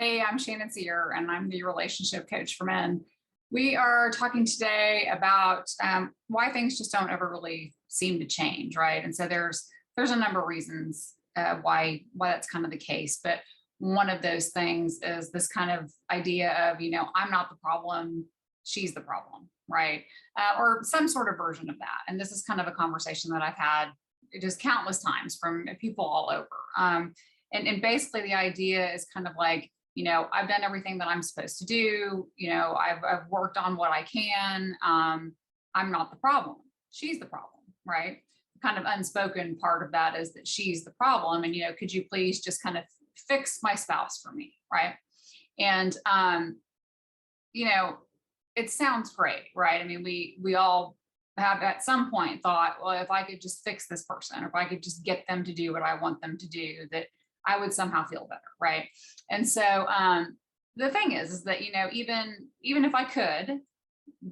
Hey, I'm Shannon Cyr, and I'm the relationship coach for men. We are talking today about why things just don't ever really seem to change, right? And so there's a number of reasons why that's kind of the case. But one of those things is this kind of idea of, I'm not the problem, she's the problem, right? Or some sort of version of that. And this is kind of a conversation that I've had just countless times from people all over. And basically the idea is kind of like, I've done everything that I'm supposed to do. I've worked on what I can. I'm not the problem. She's the problem, right? The kind of unspoken part of that is that she's the problem. And, could you please just kind of fix my spouse for me, right? And, it sounds great, right? I mean, we all have at some point thought, well, if I could just fix this person, or if I could just get them to do what I want them to do, that I would somehow feel better, right? And so the thing is that, even if I could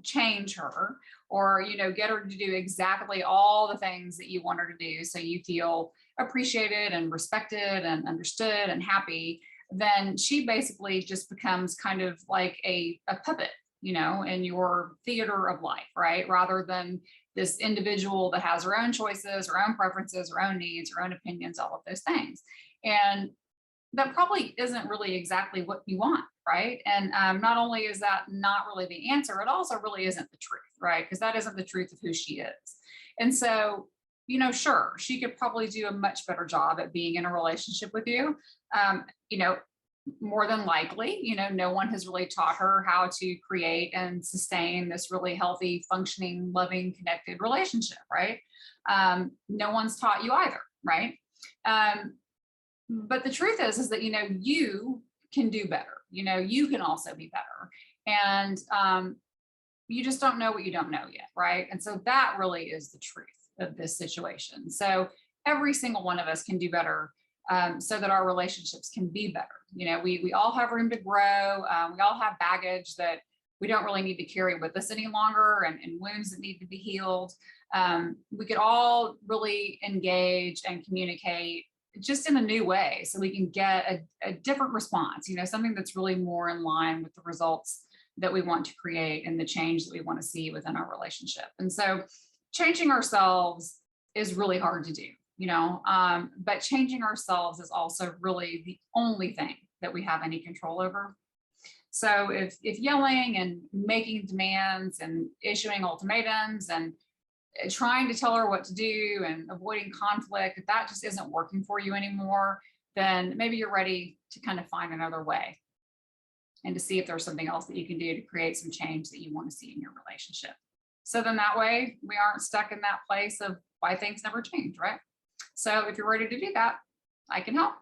change her or, get her to do exactly all the things that you want her to do so you feel appreciated and respected and understood and happy, then she basically just becomes kind of like a puppet, in your theater of life, right? Rather than this individual that has her own choices, her own preferences, her own needs, her own opinions, all of those things. And that probably isn't really exactly what you want, right? And not only is that not really the answer, it also really isn't the truth, right? Because that isn't the truth of who she is. And so, sure, she could probably do a much better job at being in a relationship with you. More than likely, no one has really taught her how to create and sustain this really healthy, functioning, loving, connected relationship, right? No one's taught you either, right? But the truth is that, you can do better. You can also be better. And you just don't know what you don't know yet, right? And so that really is the truth of this situation. So every single one of us can do better, so that our relationships can be better. We all have room to grow. We all have baggage that we don't really need to carry with us any longer, and wounds that need to be healed. We could all really engage and communicate just in a new way so we can get a different response, something that's really more in line with the results that we want to create and the change that we want to see within our relationship. And so changing ourselves is really hard to do, but changing ourselves is also really the only thing that we have any control over. So if yelling and making demands and issuing ultimatums and trying to tell her what to do and avoiding conflict, if that just isn't working for you anymore, then maybe you're ready to kind of find another way and to see if there's something else that you can do to create some change that you want to see in your relationship. So then that way we aren't stuck in that place of why things never change, right? So if you're ready to do that, I can help.